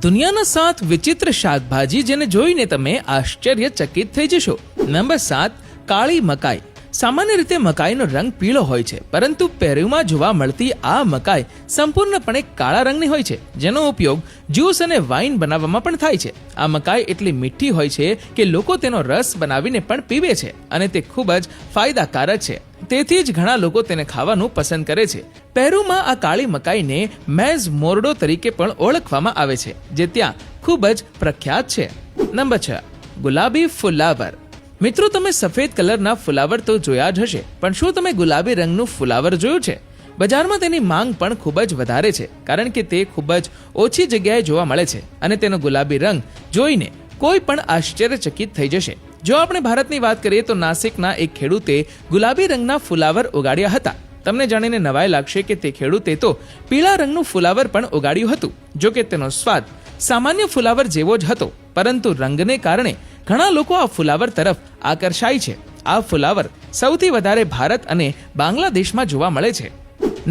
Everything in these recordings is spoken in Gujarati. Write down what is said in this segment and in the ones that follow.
દુનિયાના 7 વિચિત્ર શાકભાજી જેને જોઈને તમે આશ્ચર્યચકિત થઈ જશો. નંબર 7, કાળી મકાઈ. સામાન્ય રીતે મકાઈનો રંગ પીળો હોય છે, પરંતુ પેરુમાં જોવા મળતી આ મકાઈ સંપૂર્ણપણે કાળા રંગની હોય છે, જેનો ઉપયોગ જ્યુસ અને વાઇન બનાવવામાં પણ થાય છે. આ મકાઈ એટલી મીઠી હોય છે કે લોકો તેનો રસ બનાવીને પણ પીવે છે અને તે ખૂબ જ ફાયદાકારક છે. તેથી જ ઘણા લોકો તેને ખાવાનું પસંદ કરે છે. પેરુમાં આ કાળી મકાઈને મેઝ મોર્ડો તરીકે પણ ઓળખવામાં આવે છે, જે ત્યાં ખૂબ જ પ્રખ્યાત છે. નંબર 6, ગુલાબી ફુલાવર. મિત્રો, તમે સફેદ કલરના ફુલાવર તો જોયા જ હશે, પણ શું તમે ગુલાબી રંગનું ફુલાવર જોયું છે? બજારમાં તેની માંગ પણ ખૂબ જ વધારે છે, કારણ કે તે ખૂબ જ ઓછી જગ્યાએ જોવા મળે છે અને તેનો ગુલાબી રંગ જોઈને કોઈ પણ આશ્ચર્યચકિત થઈ જશે. જો આપણે ભારતની વાત કરીએ તો નાસિકના એક ખેડૂતે ગુલાબી રંગના ફુલાવર ઉગાડ્યા હતા. તમને જાણીને નવાઈ લાગશે કે તે ખેડૂતે તો પીળા રંગનું ફુલાવર પણ ઉગાડ્યું હતું. જો કે તેનો સ્વાદ સામાન્ય ફુલાવર જેવો જ હતો, પરંતુ રંગને કારણે ઘણા લોકો આ ફુલાવર તરફ આકર્ષાય છે. આ ફુલાવર સૌથી વધારે ભારત અને બાંગ્લાદેશમાં જોવા મળે છે.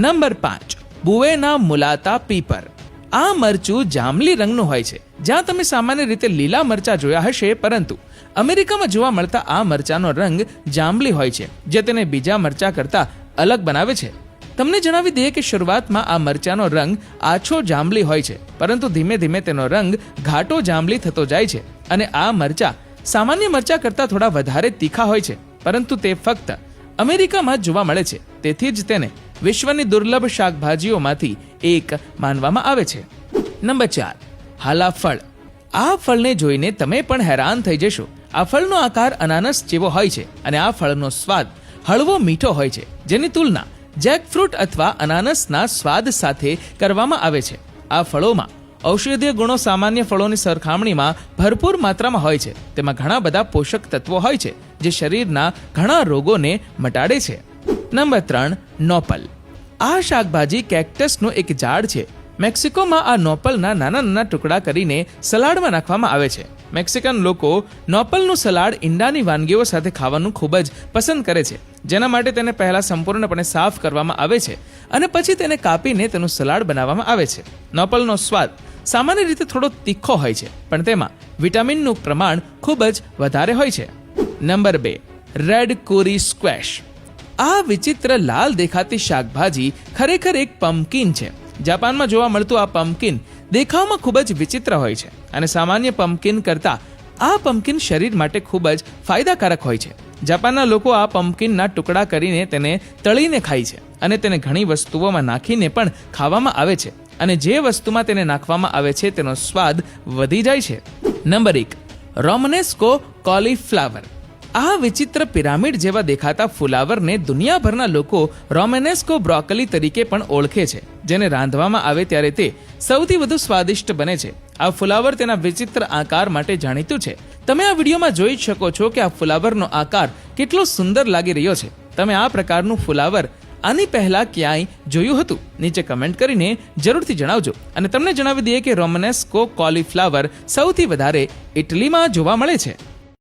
નંબર 5, બુએના મુલાતા પીપર. આ મરચું જાંબલી રંગનું હોય છે. જ્યાં તમે સામાન્ય રીતે લીલા મરચા જોયા હશે, પરંતુ અમેરિકામાં જોવા મળતા આ મરચાનો રંગ જાંબલી હોય છે, જે તેને બીજા મરચા કરતા અલગ બનાવે છે. તમને જણાવી દઈએ કે શરૂઆતમાં આ મરચાનો રંગ આછો જાંબલી હોય છે, પરંતુ ધીમે ધીમે તેનો રંગ ઘાટો જાંબલી થતો જાય છે અને આ મરચા સામાન્ય મરચા કરતાં થોડા વધારે તીખા હોય છે, પરંતુ તે ફક્ત અમેરિકામાં જ જોવા મળે છે. તેથી જ તેને વિશ્વની દુર્લભ શાકભાજીઓમાંથી એક માનવામાં આવે છે. નંબર 4, હાલાફળ. આ ફળને જોઈને તમે પણ હેરાન થઈ જશો. આ ફળનો આકાર અનાનસ જેવો હોય છે અને આ ફળનો સ્વાદ હળવો મીઠો હોય છે, જેની તુલના જેકફ્રૂટ અથવા અનાનસના સ્વાદ સાથે કરવામાં આવે છે. આ ફળોમાં ઔષધીય ગુણો સામાન્ય ફળોની સરખામણીમાં ભરપૂર માત્રામાં હોય છે. તેમાં ઘણા બધા પોષક તત્વો હોય છે, જે શરીરના ઘણા રોગોને મટાડે છે. નંબર 3, નોપલ. આ શાકભાજી કેક્ટસનું એક ઝાડ છે. મેક્સિકોમાં આ નોપલના નાના નાના ટુકડા કરીને સલાડમાં નાખવામાં આવે છે. મેક્સિકન લોકો નોપલનું સલાડ ઈંડાની વાનગીઓ સાથે ખાવાનું ખૂબ જ પસંદ કરે છે, જેના માટે તેને પહેલા સંપૂર્ણપણે સાફ કરવામાં આવે છે અને પછી તેને કાપીને તેનું સલાડ બનાવવામાં આવે છે. નોપલનો સ્વાદ સામાન્ય રીતે થોડો તીખો હોય છે, પણ તેમાં વિટામિનનું પ્રમાણ ખૂબ જ વધારે હોય છે. નંબર 2, રેડ કોરી સ્ક્વેશ. આ વિચિત્ર લાલ દેખાતી શાકભાજી ખરેખર એક પમ્પકિન છે. જાપાનમાં જોવા મળતું આ પમ્પકિન દેખાવમાં ખૂબ જ વિચિત્ર હોય છે અને સામાન્ય પમ્પકિન કરતાં આ પમ્પકિન શરીર માટે ખૂબ જ ફાયદાકારક હોય છે. જાપાનના લોકો આ પમ્પકિનના ટુકડા કરીને તેને તળીને ખાય છે અને તેને ઘણી વસ્તુઓમાં નાખીને પણ ખાવામાં આવે છે, અને જે વસ્તુમાં તેને નાખવામાં આવે છે તેનો સ્વાદ વધી જાય છે. Number 1, romanesco cauliflower. આ વિચિત્ર પિરામિડ જેવા દેખાતા ફુલાવરને દુનિયાભરના લોકો રોમેનેસ્કો બ્રોકોલી તરીકે પણ ઓળખે છે, જેને રાંધવામાં આવે ત્યારે તે સૌથી વધુ સ્વાદિષ્ટ બને છે. આ ફુલાવર તેના વિચિત્ર આકાર માટે જાણીતું છે. તમે આ વિડીયોમાં જોઈ શકો છો કે આ ફુલાવરનો આકાર કેટલો સુંદર લાગી રહ્યો છે. તમે આ પ્રકારનું ફુલાવર આની પહેલા ક્યાંય જોયું હતું? નીચે કમેન્ટ કરીને જરૂરથી જણાવજો. અને તમને જણાવી દઈએ કે રોમનેસ્કો કોલીફ્લાવર સૌથી વધારે ઇટલીમાં જોવા મળે છે.